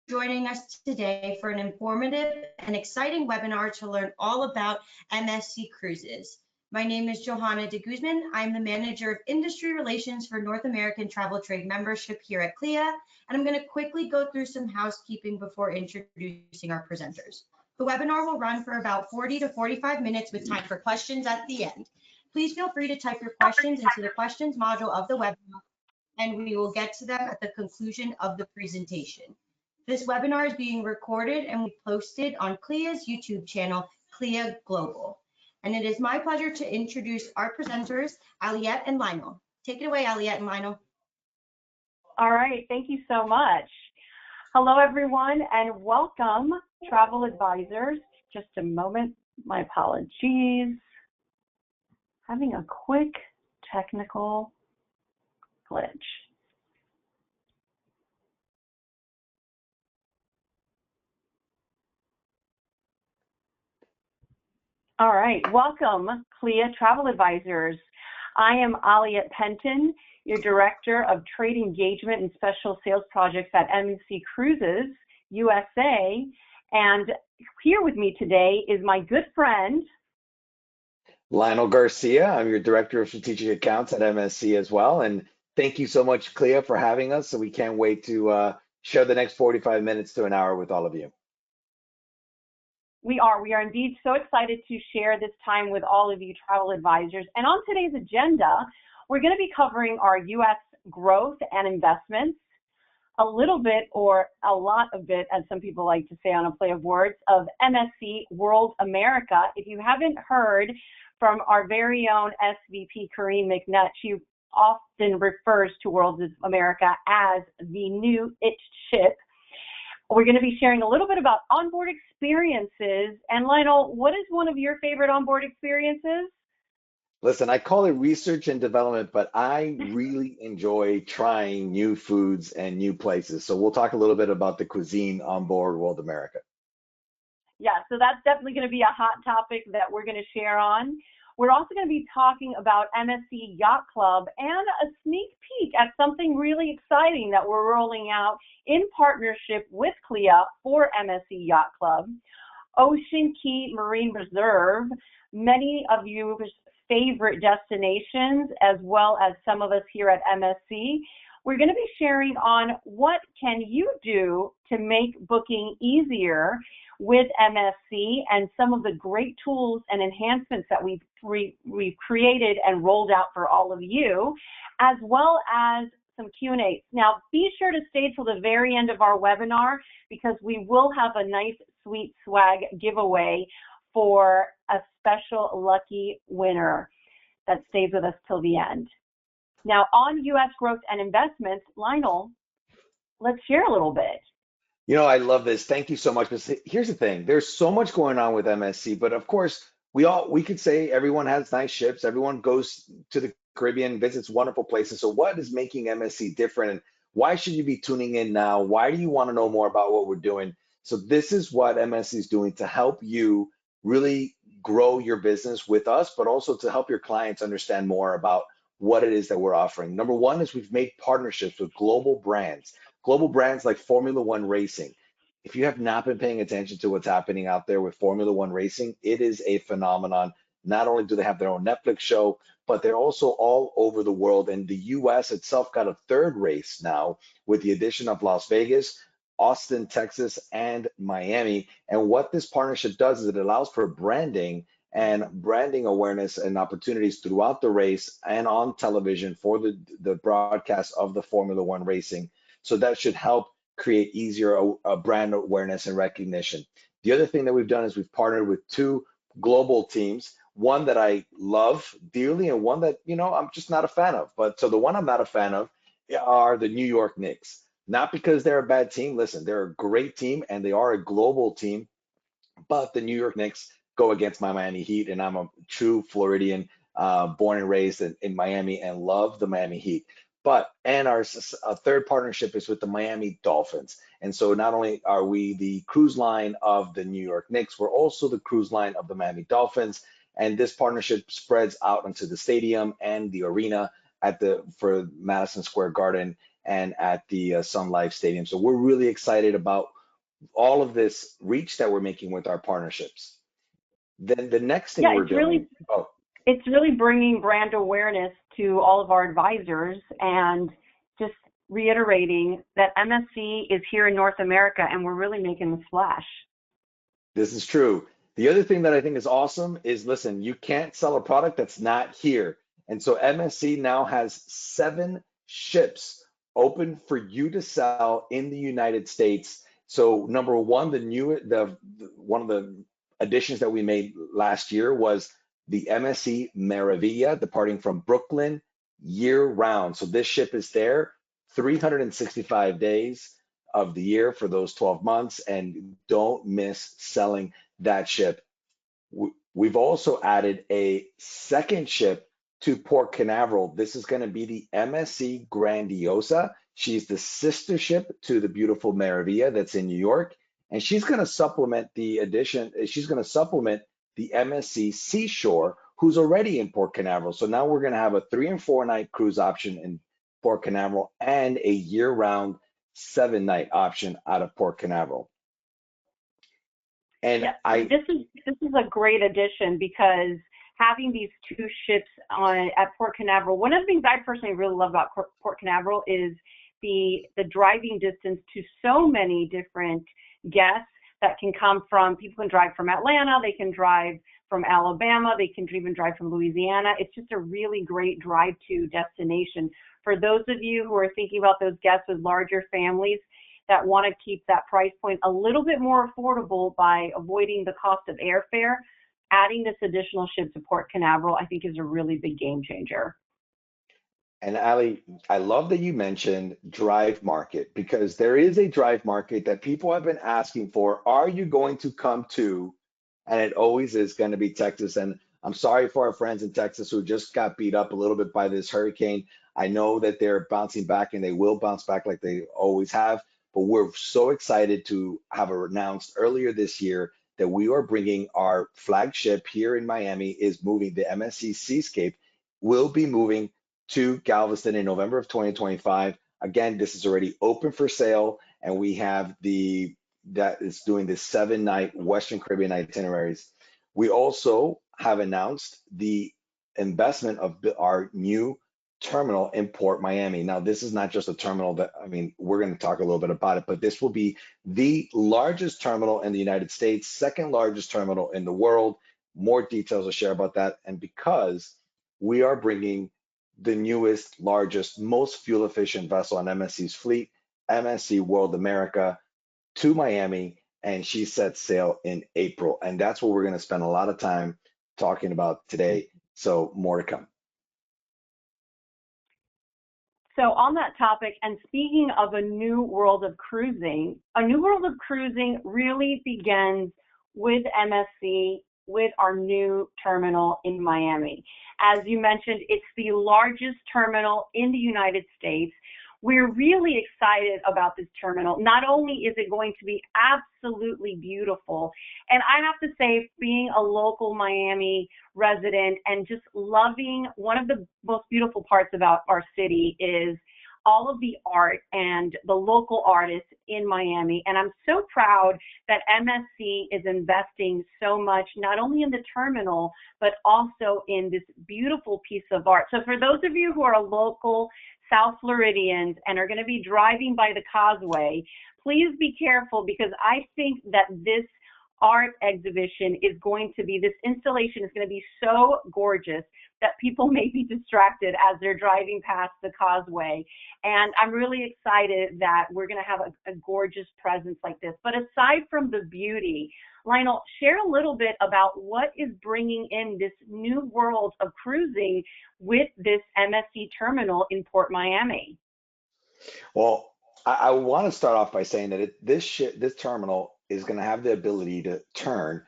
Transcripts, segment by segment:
joining us today for an informative and exciting webinar to learn all about MSC Cruises. My name is Johanna de Guzman. I'm the Manager of Industry Relations for North American Travel Trade Membership here at CLIA, and I'm going to quickly go through some housekeeping before introducing our presenters. The webinar will run for about 40 to 45 minutes with time for questions at the end. Please feel free to type your questions into the questions module of the webinar, and we will get to them at the conclusion of the presentation. This webinar is being recorded and we posted on CLIA's YouTube channel, CLIA Global. And it is my pleasure to introduce our presenters, Aliette and Lionel. Take it away, Aliette and Lionel. All right, thank you so much. Hello, everyone, and welcome, travel advisors. Just a moment, my apologies. Having a quick technical glitch. All right, welcome, CLIA Travel Advisors. I am Aliette Penton, your Director of Trade Engagement and Special Sales Projects at MSC Cruises, USA. And here with me today is my good friend, Lionel Garcia. I'm your Director of Strategic Accounts at MSC as well. And thank you so much, CLIA, for having us. So we can't wait to share the next 45 minutes to an hour with all of you. We are indeed so excited to share this time with all of you travel advisors. And on today's agenda, we're going to be covering our U.S. growth and investments, a little bit or a lot of it, as some people like to say on a play of words, of MSC World America. If you haven't heard from our very own SVP, Karine McNutt, she often refers to World America as the new it ship. We're going to be sharing a little bit about onboard experiences. And Lionel, what is one of your favorite onboard experiences? Listen, I call it research and development, but I really enjoy trying new foods and new places. So we'll talk a little bit about the cuisine on board World America. Yeah, so that's definitely going to be a hot topic that we're going to share on. We're also going to be talking about MSC Yacht Club and a sneak peek at something really exciting that we're rolling out in partnership with CLIA for MSC Yacht Club. Ocean Key Marine Reserve, many of you favorite destinations, as well as some of us here at MSC. We're going to be sharing on what can you do to make booking easier with MSC and some of the great tools and enhancements that we've created and rolled out for all of you, as well as some Q&A. Now, be sure to stay till the very end of our webinar because we will have a nice, sweet swag giveaway for a special lucky winner that stays with us till the end. Now, on U.S. growth and investments, Lionel, let's share a little bit. You know, I love this. Thank you so much. But here's the thing. There's so much going on with MSC, but of course, we could say everyone has nice ships. Everyone goes to the Caribbean, visits wonderful places. So what is making MSC different? And why should you be tuning in now? Why do you want to know more about what we're doing? So this is what MSC is doing to help you really grow your business with us, but also to help your clients understand more about what it is that we're offering. Number one is we've made partnerships with global brands like Formula One Racing. If you have not been paying attention to what's happening out there with Formula One Racing, it is a phenomenon. Not only do they have their own Netflix show, but they're also all over the world. And the US itself got a third race now with the addition of Las Vegas, Austin, Texas, and Miami. And what this partnership does is it allows for branding and branding awareness and opportunities throughout the race and on television for the broadcast of the Formula One Racing. So that should help create easier brand awareness and recognition. The other thing that we've done is we've partnered with two global teams, one that I love dearly and one that, you know, I'm just not a fan of. But so the one I'm not a fan of are the New York Knicks. Not because they're a bad team. Listen, they're a great team and they are a global team, but the New York Knicks go against my Miami Heat, and I'm a true Floridian, born and raised in Miami and love the Miami Heat. And our third partnership is with the Miami Dolphins. And so not only are we the cruise line of the New York Knicks, we're also the cruise line of the Miami Dolphins. And this partnership spreads out into the stadium and the arena for Madison Square Garden and at the Sun Life Stadium. So we're really excited about all of this reach that we're making with our partnerships. Then the next thing Yeah, we're doing, it's really bringing brand awareness to all of our advisors and just reiterating that MSC is here in North America and we're really making the splash. this is true. The other thing that I think is awesome is, listen, you can't sell a product that's not here. And so MSC now has 7 ships open for you to sell in the United States. So number one, one of the additions that we made last year was the MSC Meraviglia departing from Brooklyn year round. So this ship is there 365 days of the year for those 12 months, and don't miss selling that ship. We've also added a second ship to Port Canaveral. This is going to be the MSC Grandiosa. She's the sister ship to the beautiful Meraviglia that's in New York, and she's going to supplement the MSC Seashore, who's already in Port Canaveral. So now we're going to have a 3 and 4 night cruise option in Port Canaveral and a year-round 7-night option out of Port Canaveral. And yeah, this is a great addition, because having these 2 ships at Port Canaveral, one of the things I personally really love about Port Canaveral is the driving distance to so many different guests that can come from. People can drive from Atlanta, they can drive from Alabama, they can even drive from Louisiana. It's just a really great drive-to destination. For those of you who are thinking about those guests with larger families that want to keep that price point a little bit more affordable by avoiding the cost of airfare, adding this additional ship to Port Canaveral, I think, is a really big game changer. And Ali, I love that you mentioned drive market, because there is a drive market that people have been asking for. Are you going to come to? And it always is going to be Texas. And I'm sorry for our friends in Texas who just got beat up a little bit by this hurricane. I know that they're bouncing back, and they will bounce back like they always have. But we're so excited to have announced earlier this year that we are bringing our flagship here in Miami, is moving. The MSC Seascape will be moving to Galveston in November of 2025. Again, this is already open for sale, and we have that is doing the 7-night Western Caribbean itineraries. We also have announced the investment of our new terminal in Port Miami. Now, this is not just a terminal we're going to talk a little bit about it, but this will be the largest terminal in the United States, second largest terminal in the world. More details to share about that. And because we are bringing the newest, largest, most fuel efficient vessel on MSC's fleet, MSC World America, to Miami, and she sets sail in April. And that's what we're going to spend a lot of time talking about today. So more to come. So on that topic, and speaking of a new world of cruising really begins with MSC, with our new terminal in Miami. As you mentioned, it's the largest terminal in the United States. We're really excited about this terminal. Not only is it going to be absolutely beautiful, and I have to say, being a local Miami resident and just loving, one of the most beautiful parts about our city is all of the art and the local artists in Miami. And I'm so proud that MSC is investing so much, not only in the terminal, but also in this beautiful piece of art. So for those of you who are local South Floridians and are going to be driving by the causeway, please be careful, because I think that this art exhibition is going to be, this installation is going to be so gorgeous that people may be distracted as they're driving past the causeway. And I'm really excited that we're going to have a gorgeous presence like this. But aside from the beauty, Lionel, share a little bit about what is bringing in this new world of cruising with this MSC terminal in Port Miami. Well, I want to start off by saying that this terminal is going to have the ability to turn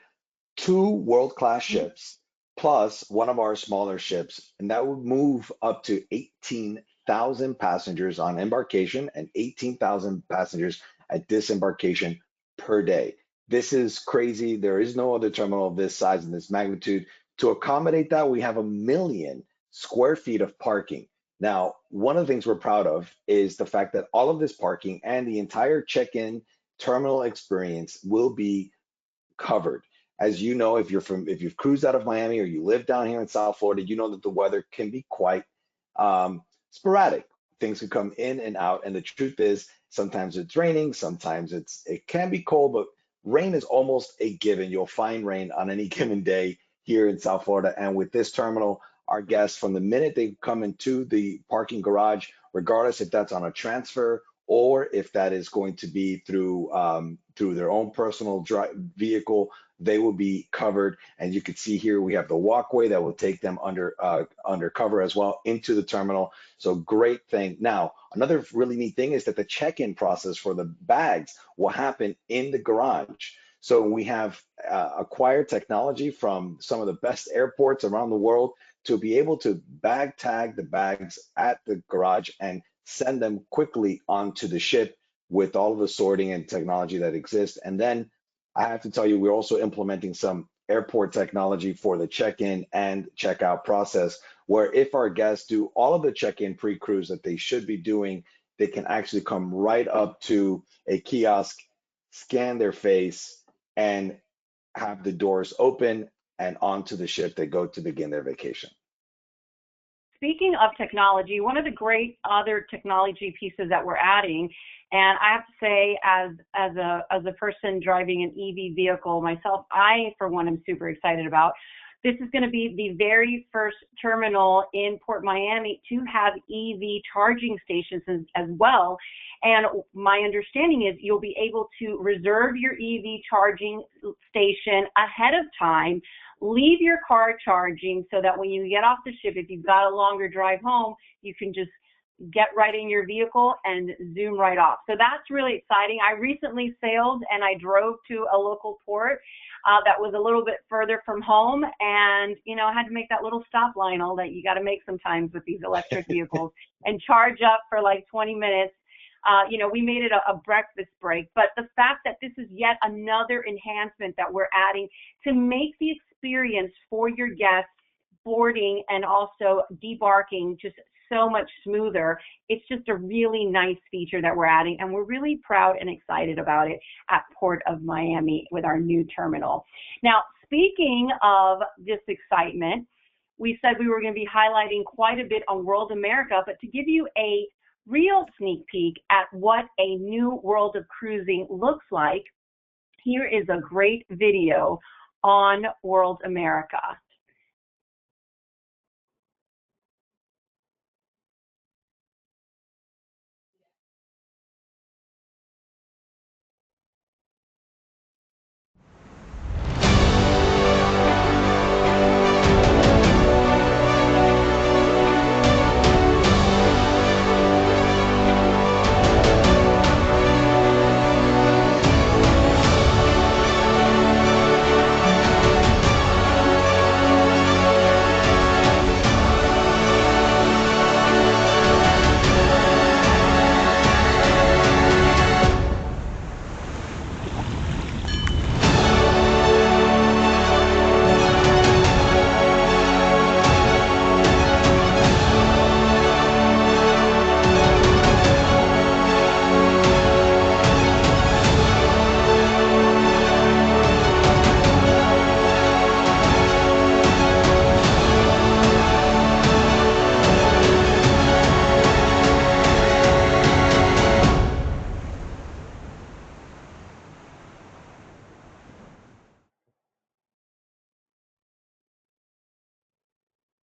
2 world-class ships plus one of our smaller ships, and that would move up to 18,000 passengers on embarkation and 18,000 passengers at disembarkation per day. This is crazy. There is no other terminal of this size and this magnitude. To accommodate that, we have 1 million square feet of parking. Now, one of the things we're proud of is the fact that all of this parking and the entire check-in terminal experience will be covered. As you know, if you've cruised out of Miami or you live down here in South Florida, you know that the weather can be quite sporadic. Things can come in and out, and the truth is, sometimes it's raining, sometimes it can be cold, but rain is almost a given. You'll find rain on any given day here in South Florida. And with this terminal, our guests, from the minute they come into the parking garage, regardless if that's on a transfer or if that is going to be through their own personal vehicle, they will be covered. And you can see here we have the walkway that will take them under cover as well into the terminal. So great thing. Now, another really neat thing is that the check-in process for the bags will happen in the garage. So we have acquired technology from some of the best airports around the world to be able to bag tag the bags at the garage and send them quickly onto the ship with all of the sorting and technology that exists. And then I have to tell you, we're also implementing some airport technology for the check-in and checkout process, where if our guests do all of the check-in pre-cruise that they should be doing, they can actually come right up to a kiosk, scan their face, and have the doors open and onto the ship they go to begin their vacation. Speaking of technology, one of the great other technology pieces that we're adding, and I have to say, as a person driving an EV vehicle myself, I, for one, am super excited about. This is going to be the very first terminal in Port Miami to have EV charging stations as well. And my understanding is you'll be able to reserve your EV charging station ahead of time, leave your car charging so that when you get off the ship, if you've got a longer drive home, you can just get right in your vehicle and zoom right off. So that's really exciting. I recently sailed and I drove to a local port that was a little bit further from home, and I had to make that little stop, Lionel, that you got to make sometimes with these electric vehicles and charge up for like 20 minutes. We made it a breakfast break, but the fact that this is yet another enhancement that we're adding to make the experience for your guests boarding and also debarking just so much smoother. It's just a really nice feature that we're adding, and we're really proud and excited about it at Port of Miami with our new terminal. Now, speaking of this excitement, we said we were going to be highlighting quite a bit on World America, but to give you a real sneak peek at what a new world of cruising looks like, here is a great video on World America.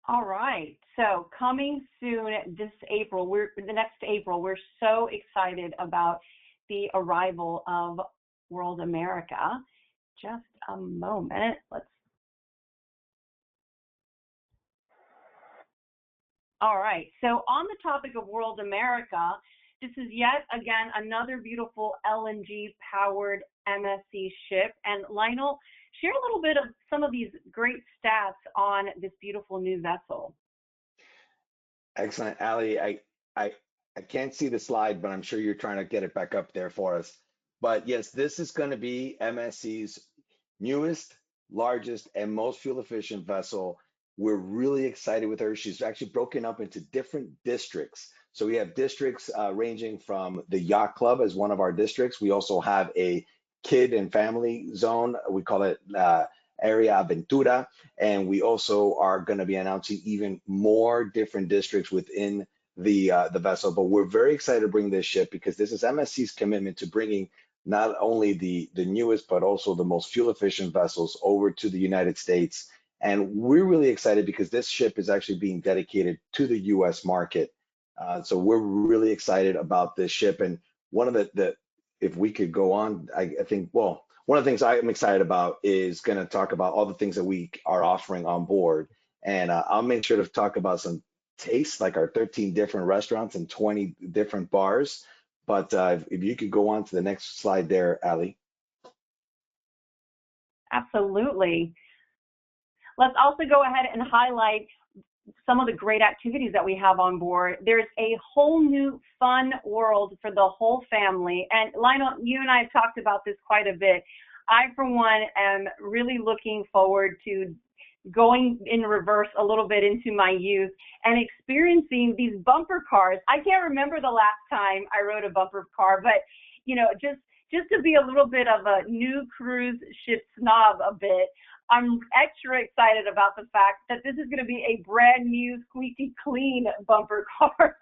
All right, so coming soon this April, next April, we're so excited about the arrival of World America. Just a moment, all right, so on the topic of World America, this is yet again another beautiful LNG powered MSC ship. And Lionel, share a little bit of some of these great stats on this beautiful new vessel. Excellent, Ali. I can't see the slide, but I'm sure you're trying to get it back up there for us. But yes, this is going to be MSC's newest, largest, and most fuel efficient vessel We're really excited with her. She's actually broken up into different districts. So we have districts ranging from the yacht club as one of our districts. We also have a kid and family zone. We call it Area Aventura. And we also are going to be announcing even more different districts within the vessel. But we're very excited to bring this ship because this is MSC's commitment to bringing not only the newest, but also the most fuel efficient vessels over to the United States. And we're really excited because this ship is actually being dedicated to the US market. So we're really excited about this ship. And one of if we could go on, I think, well, one of the things I'm excited about is going to talk about all the things that we are offering on board. And I'll make sure to talk about some tastes, like our 13 different restaurants and 20 different bars. But if you could go on to the next slide there, Ali. Absolutely. Let's also go ahead and highlight some of the great activities that we have on board. There's a whole new fun world for the whole family. And Lionel, you and I have talked about this quite a bit. I, for one, am really looking forward to going in reverse a little bit into my youth and experiencing these bumper cars. I can't remember the last time I rode a bumper car, but you know, just to be a little bit of a new cruise ship snob a bit, I'm extra excited about the fact that this is going to be a brand new squeaky clean bumper car.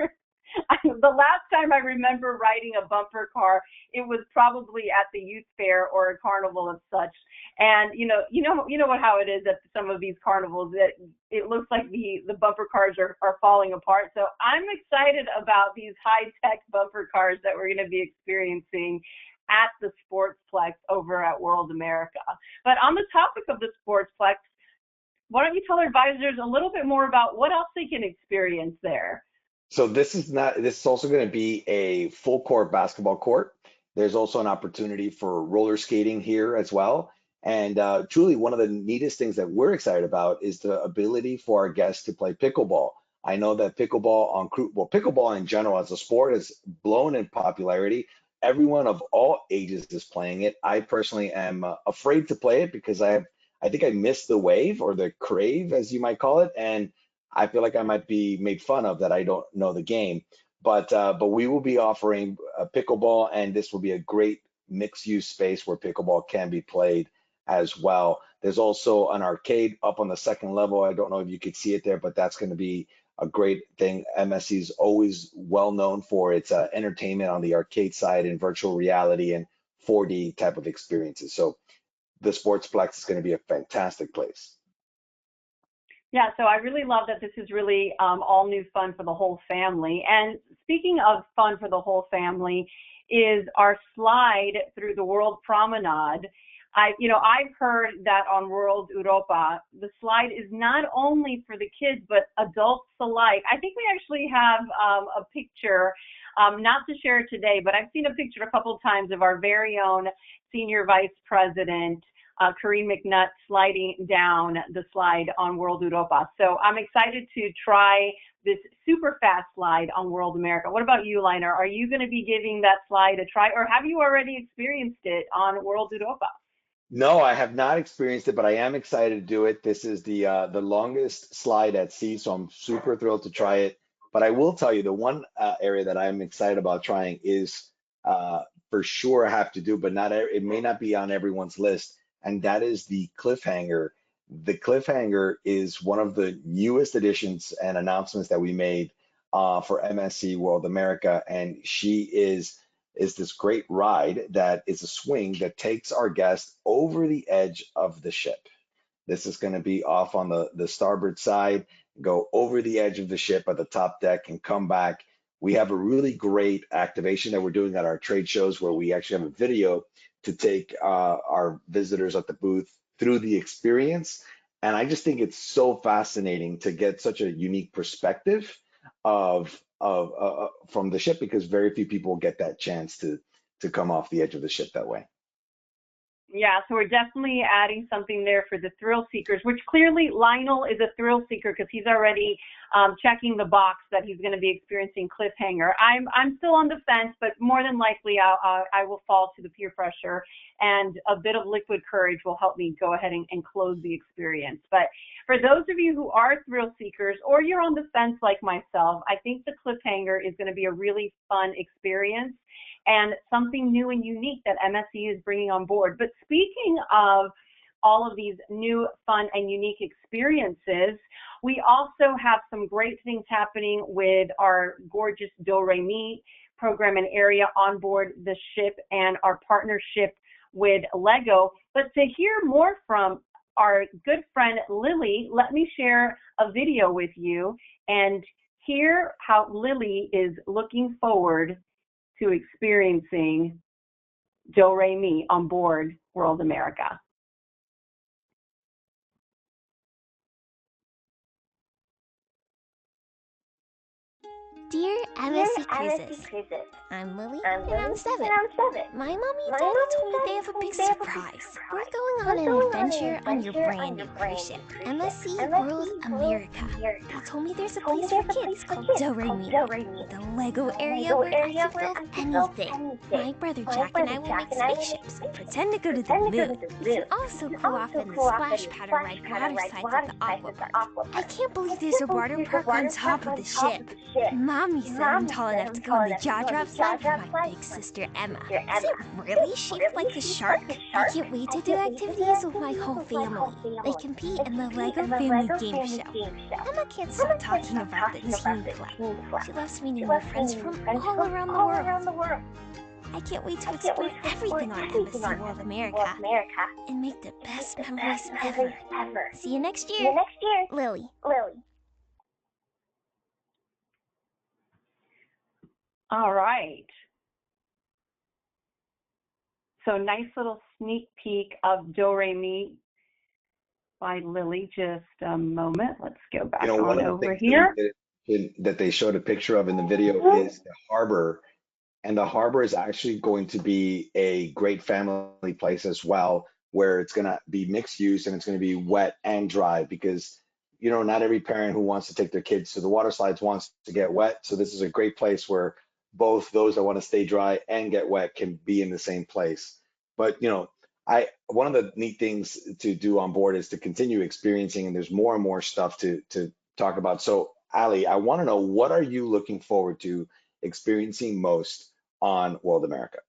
The last time I remember riding a bumper car, it was probably at the youth fair or a carnival of such. And you know how it is at some of these carnivals, that it looks like the bumper cars are falling apart. So I'm excited about these high-tech bumper cars that we're going to be experiencing at the Sportsplex over at World America. But on the topic of the Sportsplex, why don't you tell our advisors a little bit more about what else they can experience there? So this is also going to be a full court basketball court. There's also an opportunity for roller skating here as well. And truly, one of the neatest things that we're excited about is the ability for our guests to play pickleball. I know that pickleball in general as a sport has blown in popularity. Everyone of all ages is playing it. I personally am afraid to play it because I think I missed the wave or the crave, as you might call it, and I feel like I might be made fun of that I don't know the game. But we will be offering pickleball, and this will be a great mixed use space where pickleball can be played as well. There's also an arcade up on the second level. I don't know if you could see it there, but that's going to be a great thing. MSC is always well known for its entertainment on the arcade side and virtual reality and 4D type of experiences. So the Sportsplex is going to be a fantastic place. Yeah, so I really love that this is really all new fun for the whole family. And speaking of fun for the whole family is our slide through the World Promenade. I've heard that on World Europa, the slide is not only for the kids, but adults alike. I think we actually have a picture, not to share today, but I've seen a picture a couple of times of our very own Senior Vice President, Karine McNutt, sliding down the slide on World Europa. So I'm excited to try this super fast slide on World America. What about you, Liner? Are you going to be giving that slide a try, or have you already experienced it on World Europa? No, I have not experienced it, but I am excited to do it. This is the longest slide at sea, so I'm super thrilled to try it. But I will tell you, the one area that I'm excited about trying is for sure I have to do, but it may not be on everyone's list, and that is the cliffhanger. The cliffhanger is one of the newest additions and announcements that we made for MSC World America, and she is this great ride that is a swing that takes our guests over the edge of the ship. This is going to be off on the starboard side, go over the edge of the ship at the top deck and come back. We have a really great activation that we're doing at our trade shows where we actually have a video to take our visitors at the booth through the experience. And I just think it's so fascinating to get such a unique perspective of from the ship, because very few people get that chance to come off the edge of the ship that way. Yeah, so we're definitely adding something there for the thrill seekers, which clearly Lionel is a thrill seeker because he's already checking the box that he's going to be experiencing cliffhanger. I'm still on the fence, but more than likely I will fall to the peer pressure, and a bit of liquid courage will help me go ahead and close the experience. But for those of you who are thrill seekers, or you're on the fence like myself, I think the cliffhanger is going to be a really fun experience and something new and unique that MSC is bringing on board. But speaking of all of these new, fun, and unique experiences, we also have some great things happening with our gorgeous Do-Re-Mi program and area on board the ship and our partnership with Lego. But to hear more from our good friend Lily, let me share a video with you and hear how Lily is looking forward to experiencing Do-Re-Mi on board World America. Dear MSC Cruises, I'm Lily, and I'm 7. My mommy and daddy told me they have a big surprise. We're going on an adventure on your brand new cruise ship, MSC World America. They told me there's a place for kids called Do-Re-Mi, with a Lego area where I can build anything. My brother Jack and I will make spaceships and pretend to go to the moon. We can also go off in the splash pad or ride water slides at the aqua park. I can't believe there's a water park on top of the ship. Mommy said I'm tall enough to go on the jaw drop slide with my big sister Emma. Is it really shaped like the shark? I can't wait to do activities with my whole family. They compete in the Lego Family Game Show. Emma can't stop talking about the Team Club. She loves meeting new friends from all around the world. I can't wait to explore everything on MSC World America and make the best memories ever. See you next year. Lily. All right. So nice little sneak peek of Do-Re-Mi by Lily. Just a moment. Let's go back One on of the over things here. that they showed a picture of in the video is the harbor. And the harbor is actually going to be a great family place as well, where it's going to be mixed use and it's going to be wet and dry because, not every parent who wants to take their kids to the water slides wants to get wet. So this is a great place where both those that want to stay dry and get wet can be in the same place. But, one of the neat things to do on board is to continue experiencing, and there's more and more stuff to talk about. So, Ali, I want to know, what are you looking forward to experiencing most on World America?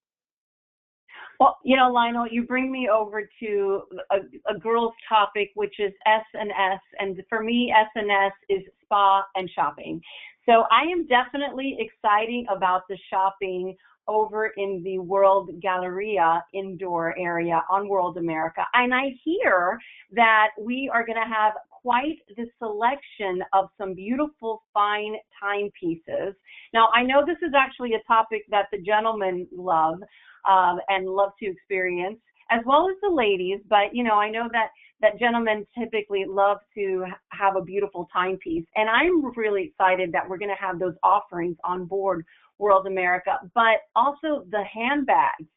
Well, Lionel, you bring me over to a girl's topic, which is S&S. And for me, S&S is spa and shopping. So I am definitely excited about the shopping over in the World Galleria indoor area on World America. And I hear that we are going to have quite the selection of some beautiful, fine timepieces. Now, I know this is actually a topic that the gentlemen love and love to experience, as well as the ladies. But, I know that gentlemen typically love to have a beautiful timepiece. And I'm really excited that we're going to have those offerings on board World America, but also the handbags.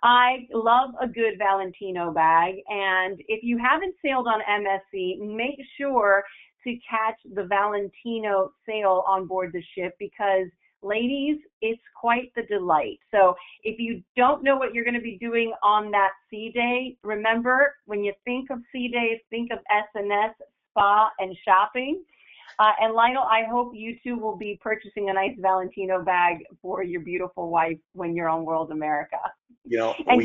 I love a good Valentino bag, and if you haven't sailed on MSC, make sure to catch the Valentino sale on board the ship because, ladies, it's quite the delight. So if you don't know what you're going to be doing on that sea day, remember, when you think of sea days, think of S&S, spa, and shopping. And Lionel, I hope you two will be purchasing a nice Valentino bag for your beautiful wife when you're on World America. And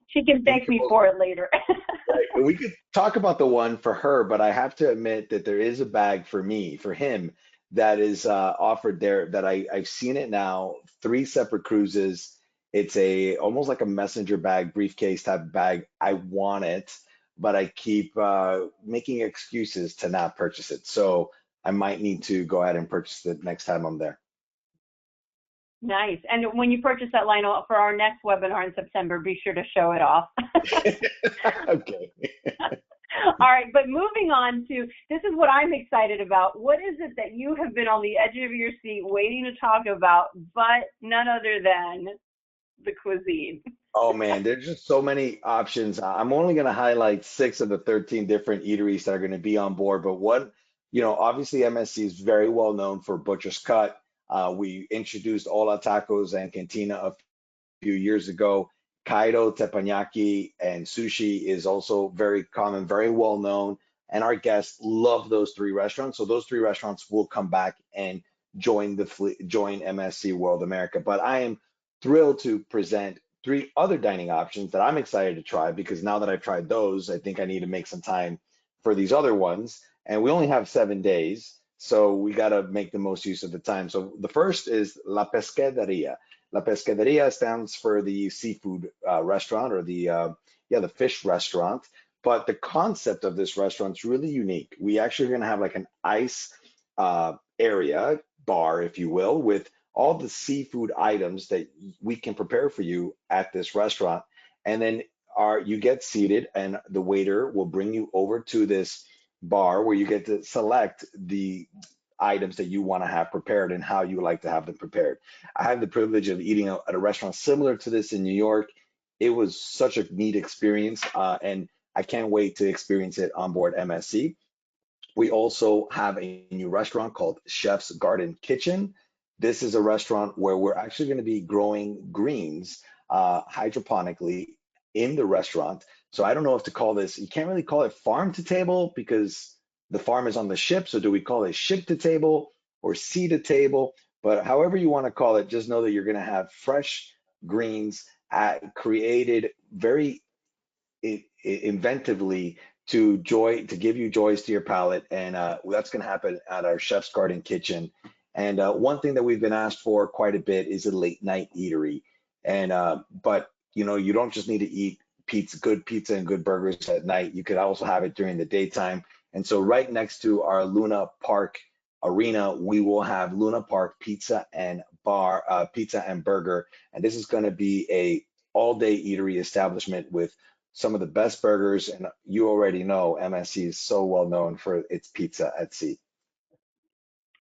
she can thank me for it later. Right. We could talk about the one for her, but I have to admit that there is a bag for him, that is offered there, that I've seen it now, 3 separate cruises. It's almost like a messenger bag, briefcase type bag. I want it, but I keep making excuses to not purchase it. So I might need to go ahead and purchase it next time I'm there. Nice. And when you purchase that, Lionel, for our next webinar in September, be sure to show it off. Okay. All right, but moving on to, this is what I'm excited about. What is it that you have been on the edge of your seat waiting to talk about, but none other than the cuisine? Oh man, there's just so many options. I'm only going to highlight 6 of the 13 different eateries that are going to be on board, but one Obviously MSC is very well known for Butcher's Cut. We introduced Hola Tacos and Cantina a few years ago. Kaido, teppanyaki, and sushi is also very common, very well known, and our guests love those three restaurants. So those three restaurants will come back and join MSC World America. But I am thrilled to present three other dining options that I'm excited to try, because now that I've tried those, I think I need to make some time for these other ones. And we only have 7 days, so we got to make the most use of the time. So the first is La Pescaderia. La Pescaderia stands for the seafood restaurant, or the fish restaurant. But the concept of this restaurant is really unique. We actually are going to have like an ice area, bar, if you will, with all the seafood items that we can prepare for you at this restaurant. And then you get seated, and the waiter will bring you over to this bar where you get to select the items that you want to have prepared and how you like to have them prepared. I had the privilege of eating at a restaurant similar to this in New York. It was such a neat experience, and I can't wait to experience it on board MSC. We also have a new restaurant called Chef's Garden Kitchen. This is a restaurant where we're actually going to be growing greens hydroponically in the restaurant. So I don't know if to call this, you can't really call it farm to table because the farm is on the ship. So do we call it ship to table or sea to table? But however you want to call it, just know that you're going to have fresh greens created very inventively to give you joys to your palate, and that's going to happen at our Chef's Garden Kitchen. And one thing that we've been asked for quite a bit is a late night eatery. And but you don't just need to eat good pizza and good burgers at night. You could also have it during the daytime. And so right next to our Luna Park Arena, we will have Luna Park Pizza and Burger, and this is going to be a all-day eatery establishment with some of the best burgers. And you already know MSC is so well known for its pizza at sea.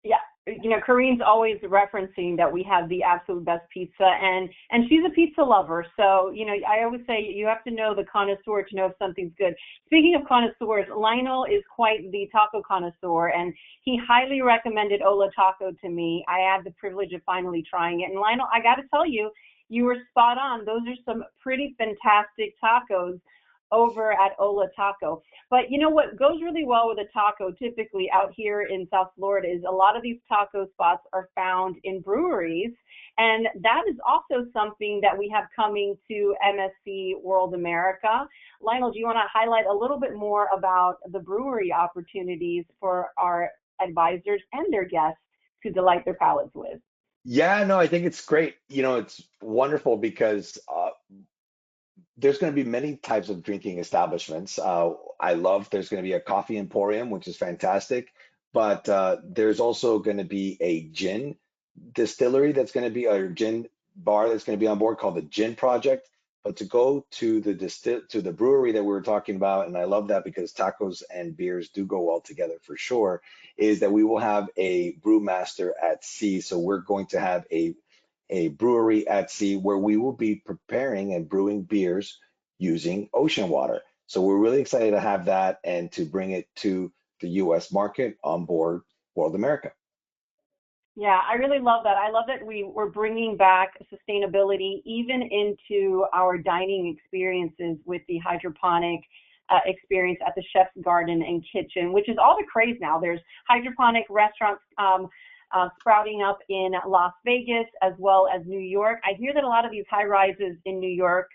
Yeah, Corinne's always referencing that we have the absolute best pizza, and she's a pizza lover. So, I always say you have to know the connoisseur to know if something's good. Speaking of connoisseurs, Lionel is quite the taco connoisseur, and he highly recommended Hola Taco to me. I had the privilege of finally trying it. And Lionel, I got to tell you, you were spot on. Those are some pretty fantastic tacos over at Hola Taco. But what goes really well with a taco typically out here in South Florida is a lot of these taco spots are found in breweries. And that is also something that we have coming to MSC World America. Lionel, do you want to highlight a little bit more about the brewery opportunities for our advisors and their guests to delight their palates with? Yeah, no, I think it's great. It's wonderful because there's going to be many types of drinking establishments. There's going to be a coffee emporium, which is fantastic, but there's also going to be a gin distillery that's going to be, a gin bar that's going to be on board called the Gin Project. But to go to the brewery that we were talking about, and I love that because tacos and beers do go well together for sure, is that we will have a brewmaster at sea. So we're going to have a brewery at sea where we will be preparing and brewing beers using ocean water. So we're really excited to have that and to bring it to the US market on board World America. Yeah, I really love that. I love that we're bringing back sustainability even into our dining experiences with the hydroponic experience at the Chef's Garden and Kitchen, which is all the craze now. There's hydroponic restaurants sprouting up in Las Vegas as well as New York. I hear that a lot of these high rises in New York,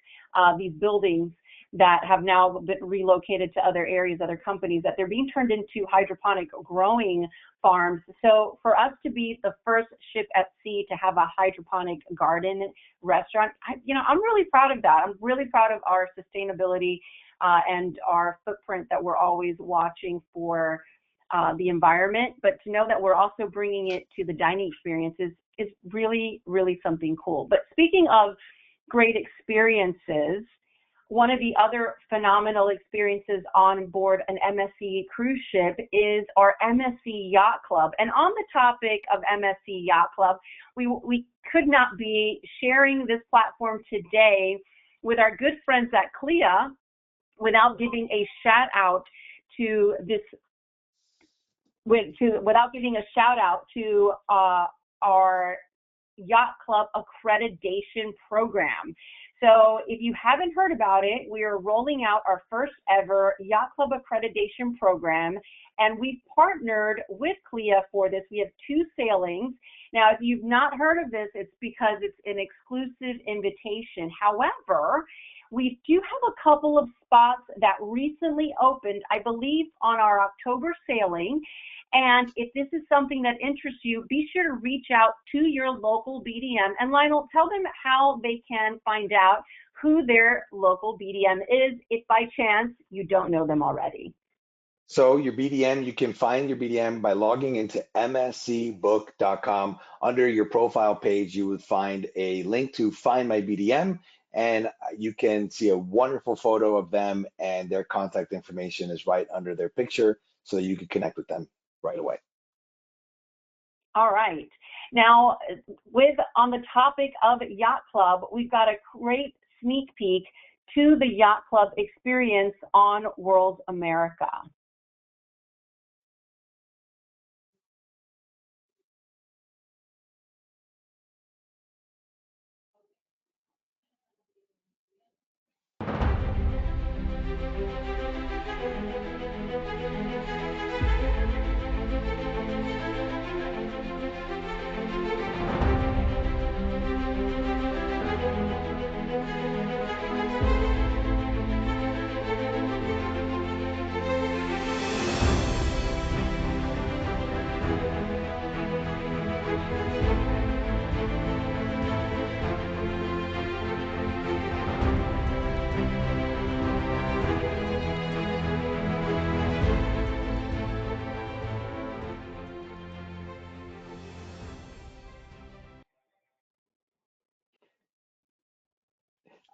these buildings that have now been relocated to other areas, other companies, that they're being turned into hydroponic growing farms. So for us to be the first ship at sea to have a hydroponic garden restaurant, I'm really proud of that. I'm really proud of our sustainability and our footprint that we're always watching for the environment. But to know that we're also bringing it to the dining experiences is really, really something cool. But speaking of great experiences, one of the other phenomenal experiences on board an MSC cruise ship is our MSC Yacht Club. And on the topic of MSC Yacht Club, we could not be sharing this platform today with our good friends at CLIA without giving a shout out to this without giving a shout out to our Yacht Club accreditation program. So if you haven't heard about it, we are rolling out our first ever Yacht Club accreditation program, and we've partnered with CLIA for this. We have 2 sailings. Now, if you've not heard of this, it's because it's an exclusive invitation. However, we do have a couple of spots that recently opened, I believe, on our October sailing. And if this is something that interests you, be sure to reach out to your local BDM. And Lionel, tell them how they can find out who their local BDM is if by chance you don't know them already. So your BDM, you can find your BDM by logging into mscbook.com. Under your profile page, you would find a link to Find My BDM, and you can see a wonderful photo of them, and their contact information is right under their picture so that you can connect with them right away. All right. Now, on the topic of Yacht Club, we've got a great sneak peek to the Yacht Club experience on World America.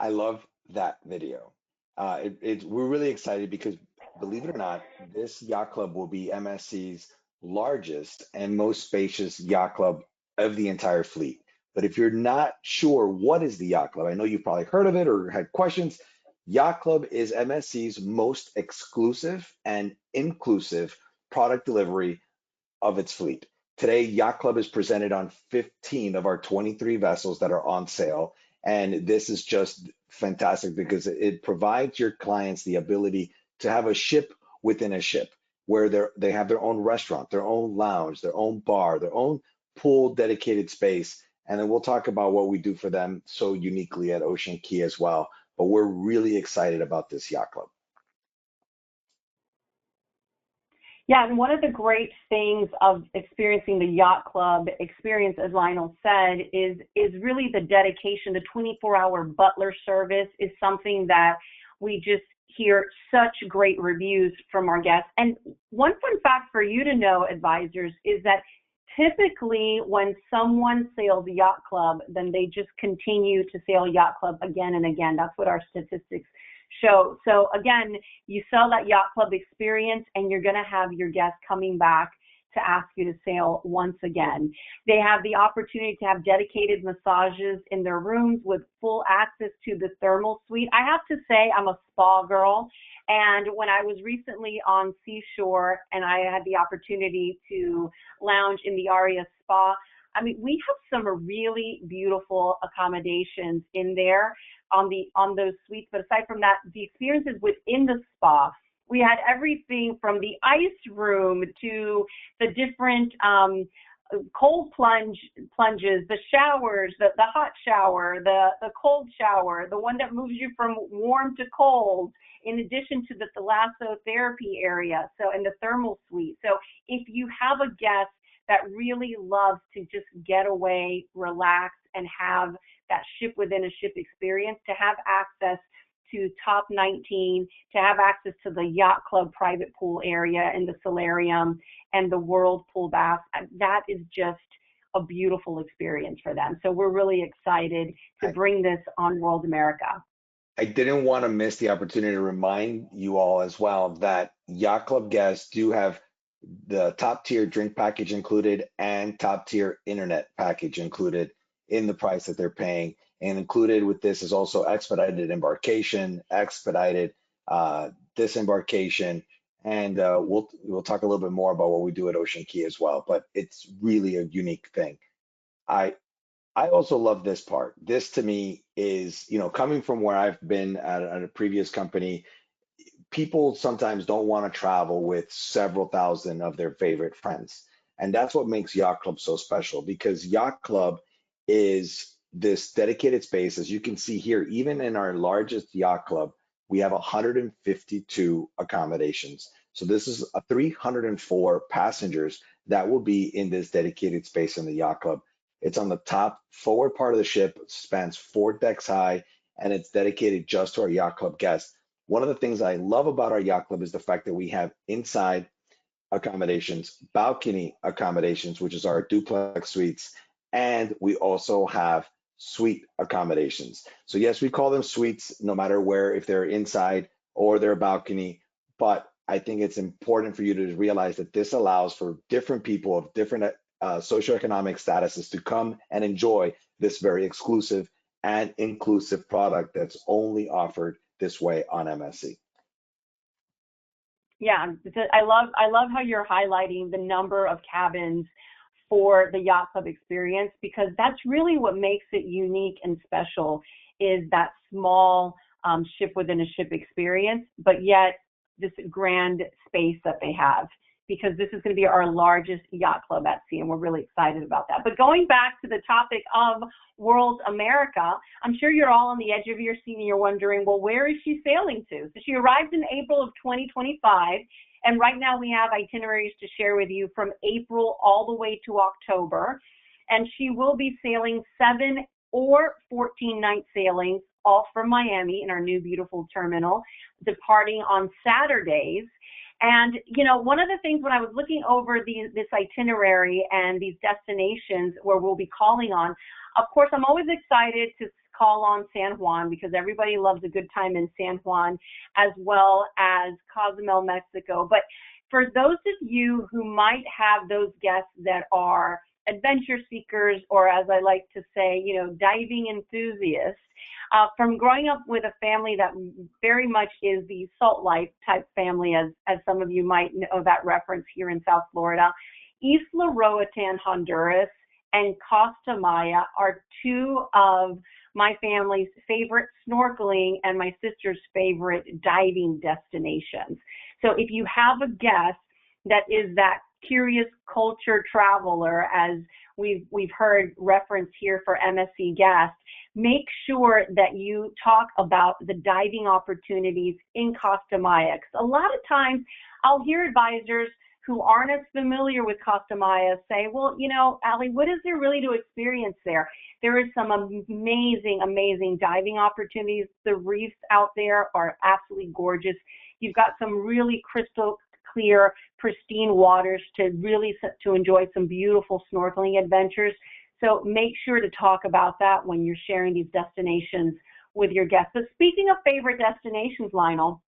I love that video. We're really excited because, believe it or not, this yacht club will be MSC's largest and most spacious yacht club of the entire fleet. But if you're not sure what is the yacht club, I know you've probably heard of it or had questions. Yacht Club is MSC's most exclusive and inclusive product delivery of its fleet. Today, Yacht Club is presented on 15 of our 23 vessels that are on sale. And this is just fantastic because it provides your clients the ability to have a ship within a ship where they have their own restaurant, their own lounge, their own bar, their own pool dedicated space. And then we'll talk about what we do for them so uniquely at Ocean Key as well. But we're really excited about this Yacht Club. Yeah, and one of the great things of experiencing the Yacht Club experience, as Lionel said, is really the dedication. The 24-hour butler service is something that we just hear such great reviews from our guests. And one fun fact for you to know, advisors, is that typically when someone sails Yacht Club, then they just continue to sail Yacht Club again and again. That's what our statistics show. So again, you sell that Yacht Club experience and you're going to have your guests coming back to ask you to sail once again. They have the opportunity to have dedicated massages in their rooms with full access to the thermal suite. I have to say I'm a spa girl, and when I was recently on Seashore and I had the opportunity to lounge in the Aria Spa, I mean, we have some really beautiful accommodations in there on those suites. But aside from that, the experiences within the spa, we had everything from the ice room to the different cold plunges, the showers, the hot shower, the cold shower, the one that moves you from warm to cold, in addition to the thalassotherapy area, so in the thermal suite. So if you have a guest that really loves to just get away, relax, and have that ship within a ship experience, to have access to Top 19, to have access to the Yacht Club private pool area and the solarium and the World Pool Bath, that is just a beautiful experience for them. So we're really excited to bring this on World America. I didn't want to miss the opportunity to remind you all as well that Yacht Club guests do have the top tier drink package included and top tier internet package included in the price that they're paying. And included with this is also expedited embarkation, expedited disembarkation, And we'll talk a little bit more about what we do at Ocean Key as well. But it's really a unique thing. I I also love this part. This to me is, coming from where I've been at a previous company, people sometimes don't want to travel with several thousand of their favorite friends. And that's what makes Yacht Club so special, because Yacht Club is this dedicated space. As you can see here, even in our largest yacht club, we have 152 accommodations. So this is a 304 passengers that will be in this dedicated space in the yacht club. It's on the top forward part of the ship, spans 4 decks high, and it's dedicated just to our yacht club guests. One of the things I love about our yacht club is the fact that we have inside accommodations, balcony accommodations, which is our duplex suites, and we also have suite accommodations. So yes, we call them suites no matter where, if they're inside or they're balcony, but I think it's important for you to realize that this allows for different people of different socioeconomic statuses to come and enjoy this very exclusive and inclusive product that's only offered this way on MSC. Yeah, I love how you're highlighting the number of cabins for the Yacht Club experience, because that's really what makes it unique and special, is that small ship within a ship experience, but yet this grand space that they have, because this is going to be our largest yacht club at sea, and we're really excited about that. But going back to the topic of World America, I'm sure you're all on the edge of your seat and you're wondering, well, where is she sailing to? So she arrived in April of 2025, and right now we have itineraries to share with you from April all the way to October, and she will be sailing 7 or 14-night sailings, all from Miami in our new beautiful terminal, departing on Saturdays. And, one of the things when I was looking over this itinerary and these destinations where we'll be calling on, of course, I'm always excited to call on San Juan, because everybody loves a good time in San Juan, as well as Cozumel, Mexico. But for those of you who might have those guests that are adventure seekers, or as I like to say, diving enthusiasts, from growing up with a family that very much is the Salt Life type family, as some of you might know that reference here in South Florida, Isla Roatan, Honduras, and Costa Maya are two of my family's favorite snorkeling and my sister's favorite diving destinations. So if you have a guest that is that curious culture traveler, as we've heard reference here for MSC guests, make sure that you talk about the diving opportunities in Costa Maya. 'Cause a lot of times I'll hear advisors who aren't as familiar with Costa Maya say, well, Allie, what is there really to experience there? There is some amazing, amazing diving opportunities. The reefs out there are absolutely gorgeous. You've got some really crystal clear, pristine waters to enjoy some beautiful snorkeling adventures. So make sure to talk about that when you're sharing these destinations with your guests. But speaking of favorite destinations, Lionel,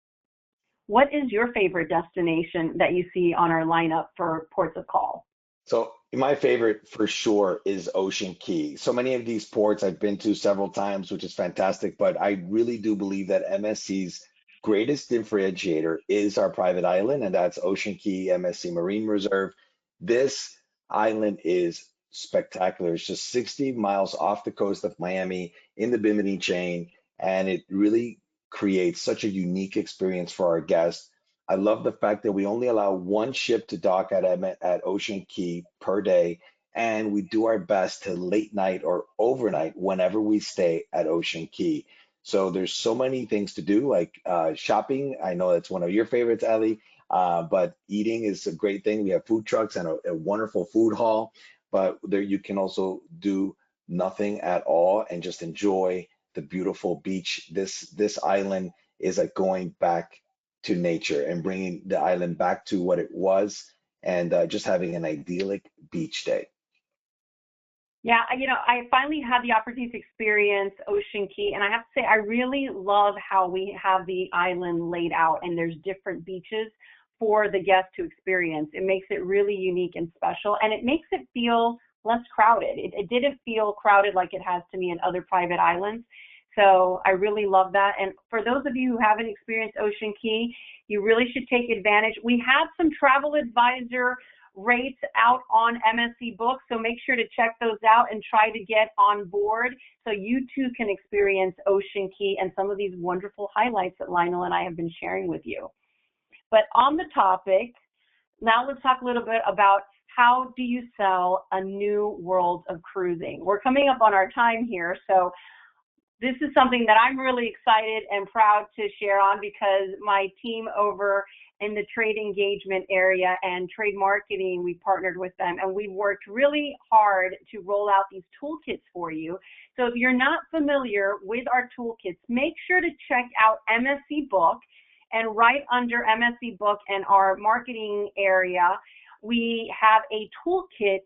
what is your favorite destination that you see on our lineup for ports of call? So my favorite for sure is Ocean Key. So many of these ports I've been to several times, which is fantastic, but I really do believe that MSC's greatest differentiator is our private island, and that's Ocean Key MSC Marine Reserve. This island is spectacular. It's just 60 miles off the coast of Miami in the Bimini Chain, and it really creates such a unique experience for our guests. I love the fact that we only allow one ship to dock at Ocean Key per day, and we do our best to late night or overnight whenever we stay at Ocean Key. So there's so many things to do, like shopping. I know that's one of your favorites, Ellie, but eating is a great thing. We have food trucks and a wonderful food hall, but there you can also do nothing at all and just enjoy the beautiful beach. This island is like going back to nature and bringing the island back to what it was, and just having an idyllic beach day. Yeah, I finally had the opportunity to experience Ocean Key, and I have to say, I really love how we have the island laid out, and there's different beaches for the guests to experience. It makes it really unique and special, and it makes it feel less crowded. It didn't feel crowded like it has to me in other private islands. So I really love that. And for those of you who haven't experienced Ocean Key, you really should take advantage. We have some travel advisor rates out on MSC Books, so make sure to check those out and try to get on board so you too can experience Ocean Key and some of these wonderful highlights that Lionel and I have been sharing with you. But on the topic, now let's talk a little bit about how do you sell a new world of cruising. We're coming up on our time here, so this is something that I'm really excited and proud to share on because my team over in the trade engagement area and trade marketing, we partnered with them and we worked really hard to roll out these toolkits for you. So if you're not familiar with our toolkits, make sure to check out MSC Book, and right under MSC Book and our marketing area, we have a toolkit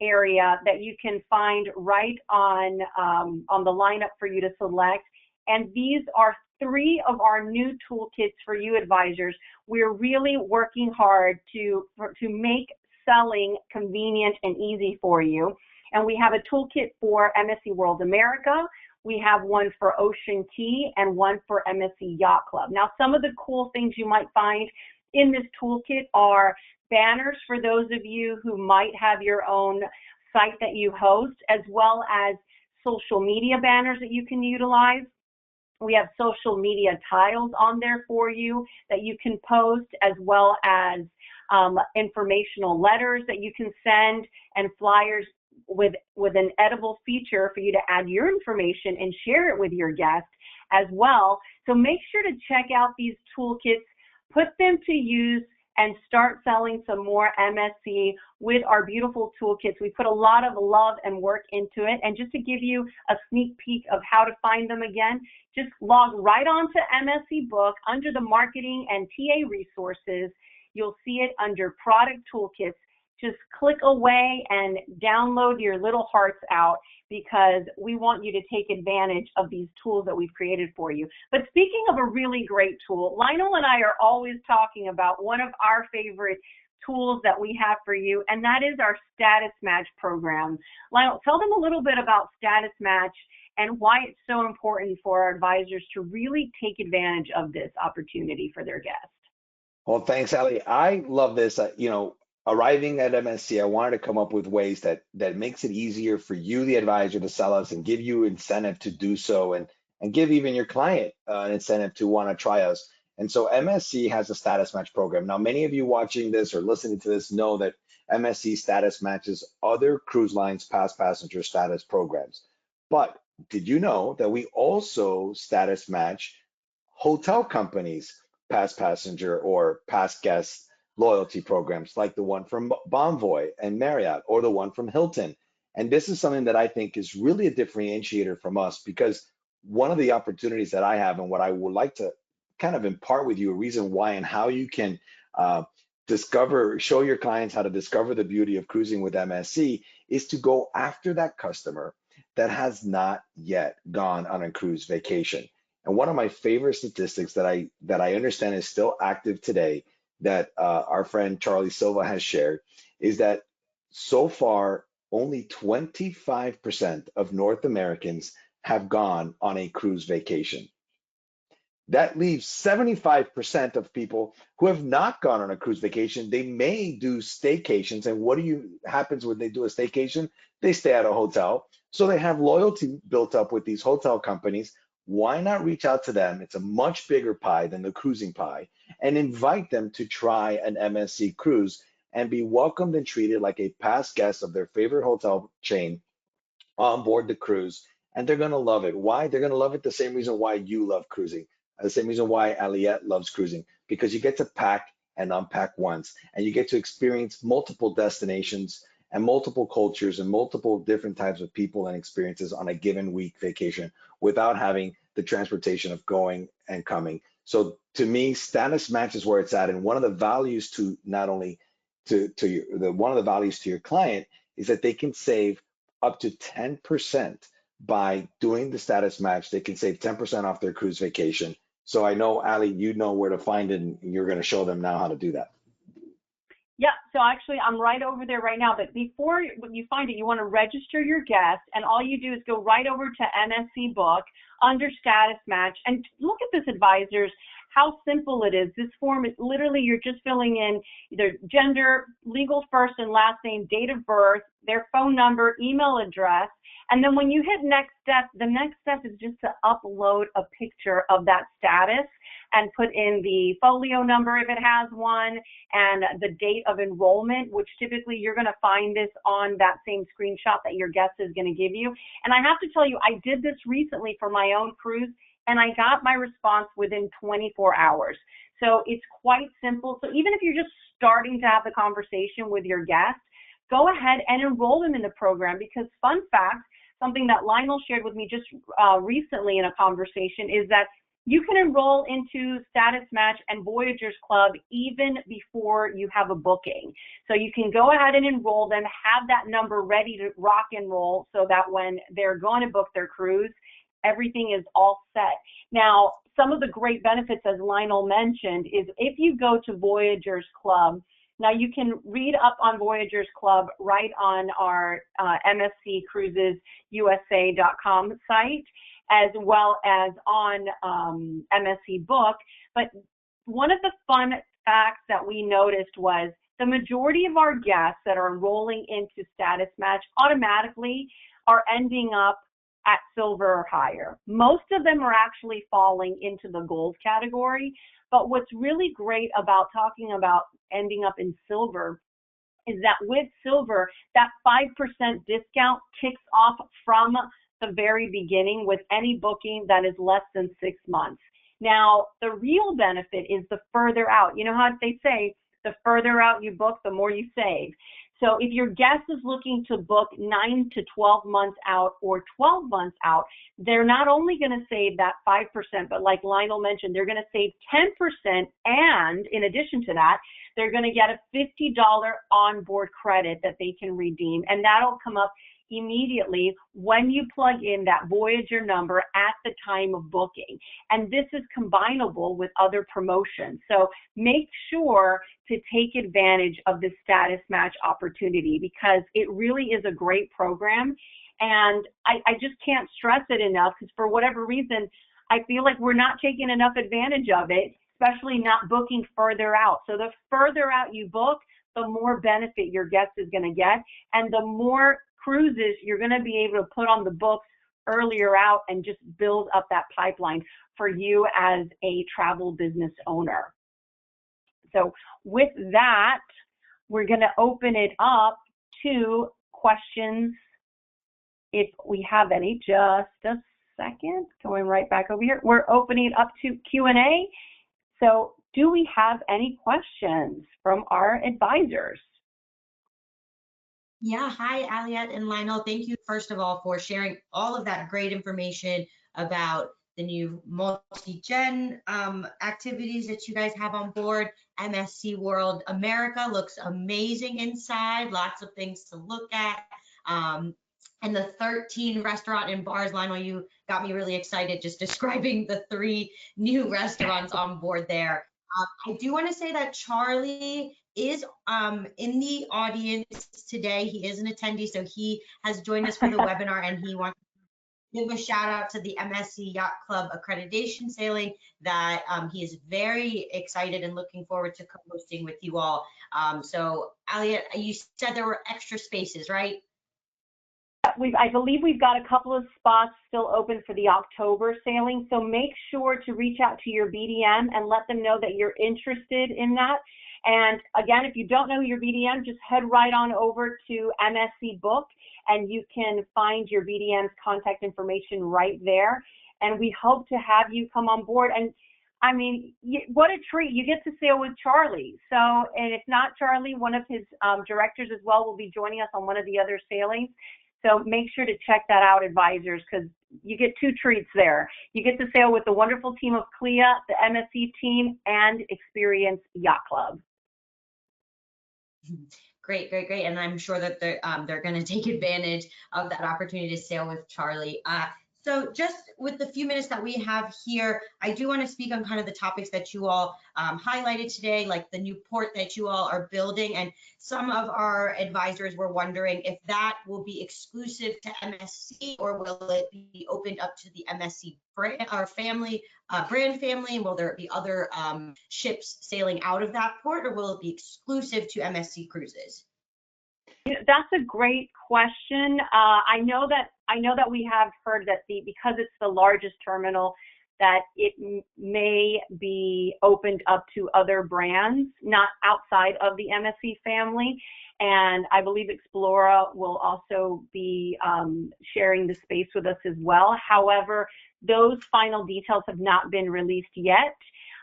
area that you can find right on the lineup for you to select. And these are 3 of our new toolkits for you advisors. We're really working hard to make selling convenient and easy for you. And we have a toolkit for MSC World America. We have one for Ocean Key and one for MSC Yacht Club. Now, some of the cool things you might find in this toolkit are banners for those of you who might have your own site that you host, as well as social media banners that you can utilize. We have social media tiles on there for you that you can post, as well as informational letters that you can send and flyers with an edible feature for you to add your information and share it with your guests as well. So make sure to check out these toolkits, put them to use, and start selling some more MSC with our beautiful toolkits. We put a lot of love and work into it. And just to give you a sneak peek of how to find them again, just log right on to MSC Book under the marketing and TA resources. You'll see it under product toolkits. Just click away and download your little hearts out because we want you to take advantage of these tools that we've created for you. But speaking of a really great tool, Lionel and I are always talking about one of our favorite tools that we have for you, and that is our Status Match program. Lionel, tell them a little bit about Status Match and why it's so important for our advisors to really take advantage of this opportunity for their guests. Well, thanks, Ali. I love this. Arriving at MSC, I wanted to come up with ways that makes it easier for you, the advisor, to sell us and give you incentive to do so, and give even your client an incentive to want to try us. And so MSC has a status match program. Now, many of you watching this or listening to this know that MSC status matches other cruise lines' past passenger status programs. But did you know that we also status match hotel companies' past passenger or past guest loyalty programs, like the one from Bonvoy and Marriott, or the one from Hilton? And this is something that I think is really a differentiator from us, because one of the opportunities that I have and what I would like to kind of impart with you, a reason why and how you can show your clients how to discover the beauty of cruising with MSC, is to go after that customer that has not yet gone on a cruise vacation. And one of my favorite statistics that I understand is still active today, that our friend Charlie Silva has shared, is that so far only 25% of North Americans have gone on a cruise vacation. That leaves 75% of people who have not gone on a cruise vacation. They may do staycations, and what happens when they do a staycation? They stay at a hotel. So they have loyalty built up with these hotel companies. Why not reach out to them? It's a much bigger pie than the cruising pie, and invite them to try an MSC cruise and be welcomed and treated like a past guest of their favorite hotel chain on board the cruise. And they're going to love it. Why? They're going to love it the same reason why you love cruising, the same reason why Aliette loves cruising, because you get to pack and unpack once, and you get to experience multiple destinations and multiple cultures and multiple different types of people and experiences on a given week vacation without having the transportation of going and coming. So to me, status match is where it's at. And one of the values to not only one of the values to your client is that they can save up to 10% by doing the status match. They can save 10% off their cruise vacation. So I know, Ali, you know where to find it, and you're going to show them now how to do that. Yeah, so actually I'm right over there right now, but before you find it, you want to register your guest, and all you do is go right over to MSC Book under Status Match and look at this, advisors, how simple it is. This form is literally, you're just filling in either gender, legal first and last name, date of birth, their phone number, email address, and then when you hit next step, the next step is just to upload a picture of that status and put in the folio number if it has one, and the date of enrollment, which typically you're going to find this on that same screenshot that your guest is going to give you. And I have to tell you, I did this recently for my own cruise, and I got my response within 24 hours. So it's quite simple. So even if you're just starting to have the conversation with your guest, go ahead and enroll them in the program, because fun fact, something that Lionel shared with me just recently in a conversation is that you can enroll into Status Match and Voyagers Club even before you have a booking. So you can go ahead and enroll them, have that number ready to rock and roll so that when they're going to book their cruise, everything is all set. Now, some of the great benefits, as Lionel mentioned, is if you go to Voyagers Club, now you can read up on Voyagers Club right on our MSCCruisesUSA.com site, as well as on MSC Book. But one of the fun facts that we noticed was the majority of our guests that are enrolling into Status Match automatically are ending up at silver or higher. Most of them are actually falling into the gold category. But what's really great about talking about ending up in silver is that with silver, that 5% discount kicks off from the very beginning with any booking that is less than 6 months. Now, the real benefit is the further out. You know how they say, the further out you book, the more you save. So if your guest is looking to book 9 to 12 months out or 12 months out, they're not only going to save that 5%, but like Lionel mentioned, they're going to save 10%. And in addition to that, they're going to get a $50 onboard credit that they can redeem. And that'll come up immediately when you plug in that Voyager number at the time of booking. And this is combinable with other promotions. So make sure to take advantage of this Status Match opportunity, because it really is a great program. And I just can't stress it enough, because for whatever reason, I feel like we're not taking enough advantage of it, especially not booking further out. So the further out you book, the more benefit your guest is going to get, and the more cruises you're going to be able to put on the books earlier out and just build up that pipeline for you as a travel business owner. So with that, we're going to open it up to questions if we have any. Just a second, going right back over here. We're opening it up to Q&A. So do we have any questions from our advisors? Yeah, hi, Aliette and Lionel. Thank you, first of all, for sharing all of that great information about the new multi-gen activities that you guys have on board. MSC World America looks amazing inside, lots of things to look at. And the 13 restaurant and bars, Lionel, you got me really excited just describing the 3 new restaurants on board there. I do want to say that Charlie is in the audience today. He is an attendee, so he has joined us for the webinar, and he wants to give a shout out to the MSC Yacht Club accreditation sailing that he is very excited and looking forward to co-hosting with you all. So Aliette, you said there were extra spaces, right? I believe we've got a couple of spots still open for the October sailing, so make sure to reach out to your BDM and let them know that you're interested in that. And again, if you don't know your BDM, just head right on over to MSC Book, and you can find your BDM's contact information right there. And we hope to have you come on board. And I mean, what a treat. You get to sail with Charlie. So, and if not Charlie, one of his directors as well will be joining us on one of the other sailings. So make sure to check that out, advisors, because you get 2 treats there. You get to sail with the wonderful team of CLIA, the MSC team, and Experience Yacht Club. Great, great, great. And I'm sure that they're going to take advantage of that opportunity to sail with Charlie. So just with the few minutes that we have here, I do want to speak on kind of the topics that you all highlighted today, like the new port that you all are building. And some of our advisors were wondering if that will be exclusive to MSC or will it be opened up to the MSC brand, our family, brand family, and will there be other ships sailing out of that port, or will it be exclusive to MSC Cruises? That's a great question. I know that we have heard that because it's the largest terminal, that it may be opened up to other brands, not outside of the MSC family. And I believe Explora will also be sharing the space with us as well. However, those final details have not been released yet.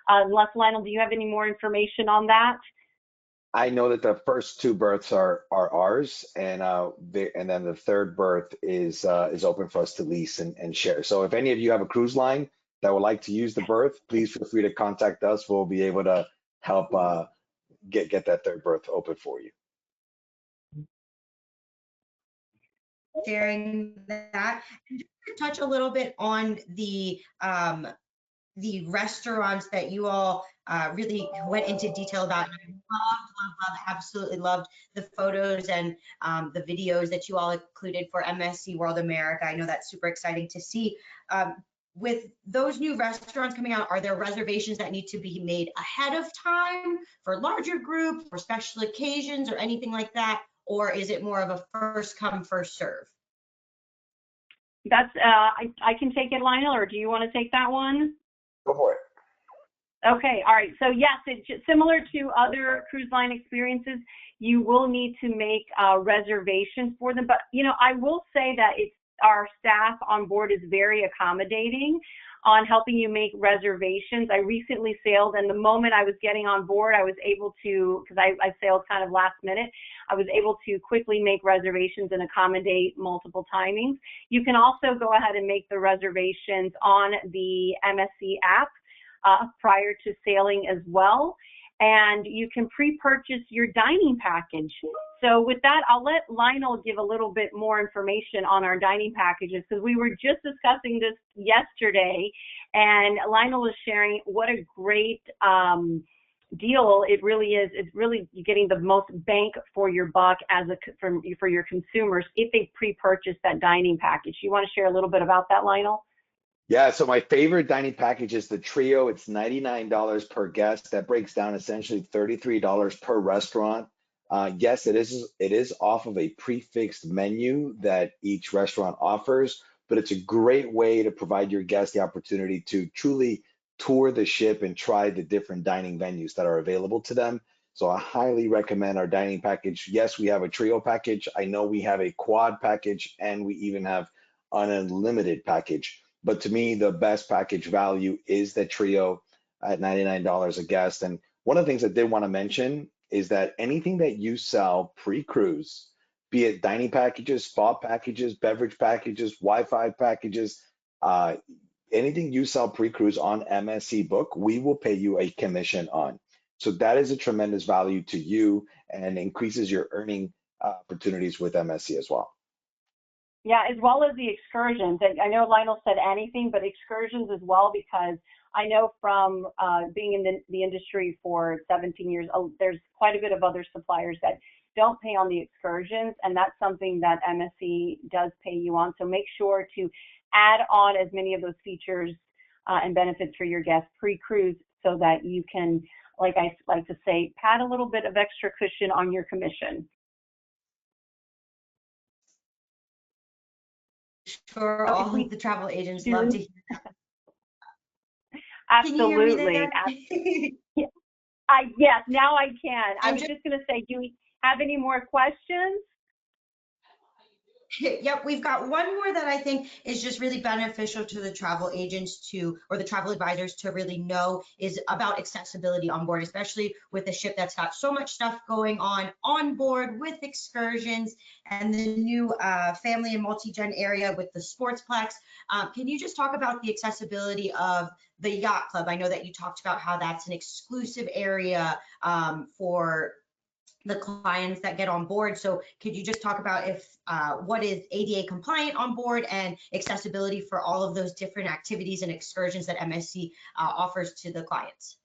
Unless, Lionel, do you have any more information on that? I know that the first two berths are ours, and then the third berth is open for us to lease and share. So if any of you have a cruise line that would like to use the berth, please feel free to contact us. We'll be able to help get that third berth open for you. Sharing that, and just to touch a little bit on the restaurants that you all really went into detail about. And I absolutely loved the photos and the videos that you all included for MSC World America. I know that's super exciting to see. With those new restaurants coming out, are there reservations that need to be made ahead of time for larger groups or special occasions or anything like that? Or is it more of a first come, first serve? That's I can take it, Lionel, or do you want to take that one? Go for it. Okay, all right. So yes, it's similar to other cruise line experiences. You will need to make reservations for them. But, I will say that our staff on board is very accommodating on helping you make reservations. I recently sailed, and the moment I was getting on board, I was able to, because I sailed kind of last minute, I was able to quickly make reservations and accommodate multiple timings. You can also go ahead and make the reservations on the MSC app prior to sailing as well. And you can pre-purchase your dining package. So with that, I'll let Lionel give a little bit more information on our dining packages, because we were just discussing this yesterday, and Lionel was sharing what a great deal it really is. It's really getting the most bang for your buck for your consumers if they pre-purchase that dining package. You want to share a little bit about that, Lionel? Yeah, so my favorite dining package is the trio. It's $99 per guest. That breaks down essentially $33 per restaurant. Yes, it is off of a prefixed menu that each restaurant offers, but it's a great way to provide your guests the opportunity to truly tour the ship and try the different dining venues that are available to them. So I highly recommend our dining package. Yes, we have a trio package. I know we have a quad package, and we even have an unlimited package. But to me, the best package value is the trio at $99 a guest. And one of the things I did want to mention is that anything that you sell pre-cruise, be it dining packages, spa packages, beverage packages, Wi-Fi packages, anything you sell pre-cruise on MSC Book, we will pay you a commission on. So that is a tremendous value to you and increases your earning opportunities with MSC as well. Yeah, as well as the excursions. And I know Lionel said anything, but excursions as well, because I know from being in the industry for 17 years, there's quite a bit of other suppliers that don't pay on the excursions, and that's something that MSC does pay you on. So make sure to add on as many of those features and benefits for your guests pre-cruise, so that you can, like I like to say, pad a little bit of extra cushion on your commission. Sure, all of the travel agents love to hear that. Absolutely. Can you hear me there? Yes, now I can. I was just going to say, do we have any more questions? Yep, we've got one more that I think is just really beneficial to the travel agents or the travel advisors to really know, is about accessibility on board, especially with a ship that's got so much stuff going on board with excursions and the new family and multi-gen area with the Sportsplex. Can you just talk about the accessibility of the Yacht Club? I know that you talked about how that's an exclusive area for the clients that get on board. So could you just talk about if what is ADA compliant on board and accessibility for all of those different activities and excursions that MSC offers to the clients?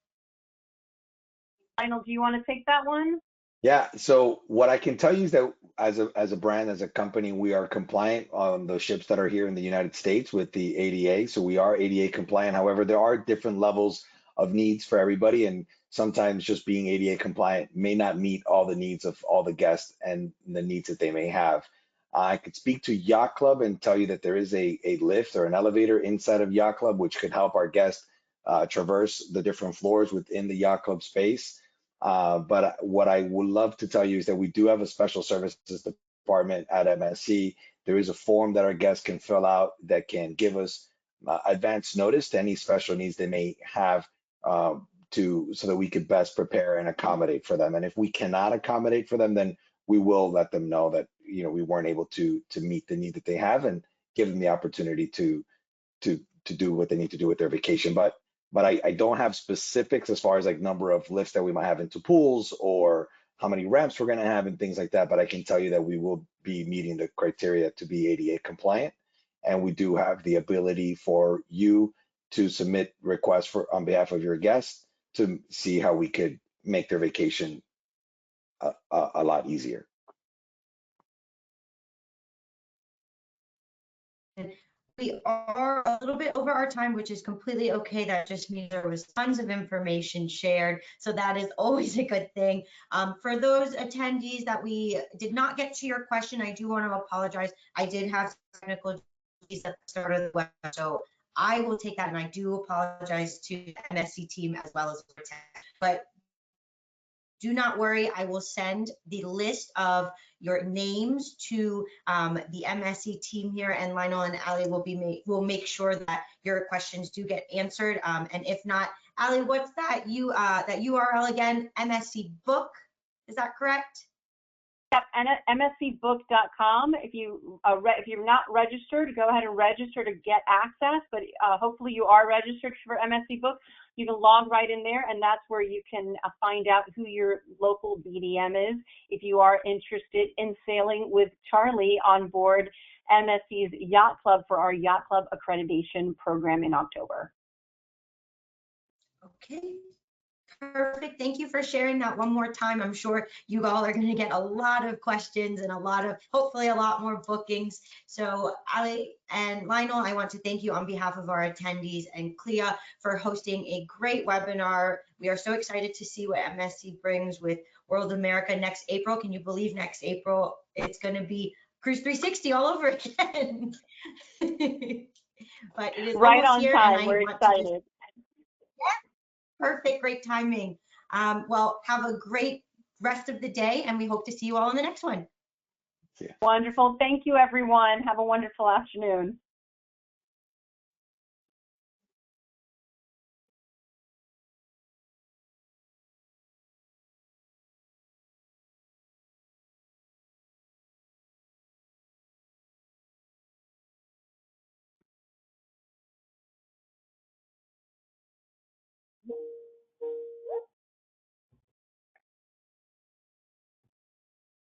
Lionel, do you want to take that one? Yeah, so what I can tell you is that as a brand, as a company, we are compliant on the ships that are here in the United States with the ADA. So we are ADA compliant. However, there are different levels of needs for everybody, and sometimes just being ADA compliant may not meet all the needs of all the guests and the needs that they may have. I could speak to Yacht Club and tell you that there is a lift or an elevator inside of Yacht Club, which could help our guests traverse the different floors within the Yacht Club space. But what I would love to tell you is that we do have a special services department at MSC. There is a form that our guests can fill out that can give us advance notice to any special needs they may have so that we could best prepare and accommodate for them. And if we cannot accommodate for them, then we will let them know that we weren't able to meet the need that they have and give them the opportunity to do what they need to do with their vacation. But I don't have specifics as far as like number of lifts that we might have into pools or how many ramps we're going to have and things like that. But I can tell you that we will be meeting the criteria to be ADA compliant. And we do have the ability for you to submit requests on behalf of your guests to see how we could make their vacation a lot easier. We are a little bit over our time, which is completely okay. That just means there was tons of information shared. So that is always a good thing. For those attendees that we did not get to your question, I do want to apologize. I did have technical difficulties at the start of the web. So I will take that, and I do apologize to the MSC team as well as the tech. But do not worry, I will send the list of your names to the MSC team here, and Lionel and Ali will make sure that your questions do get answered. And if not, Ali, what's that URL again? MSC Book, is that correct? Yep, and at mscbook.com. If you're not registered, go ahead and register to get access. But hopefully you are registered for MSC Book. You can log right in there, and that's where you can find out who your local BDM is if you are interested in sailing with Charlie on board MSC's Yacht Club for our Yacht Club accreditation program in October. Okay. Perfect. Thank you for sharing that one more time. I'm sure you all are going to get a lot of questions and hopefully a lot more bookings. So Ali and Lionel, I want to thank you on behalf of our attendees and CLIA for hosting a great webinar. We are so excited to see what MSC brings with World America next April. Can you believe next April it's going to be Cruise 360 all over again? But it is right almost on here, time. and We're excited. Perfect, great timing. Well, have a great rest of the day, and we hope to see you all in the next one. Wonderful. Thank you, everyone. Have a wonderful afternoon.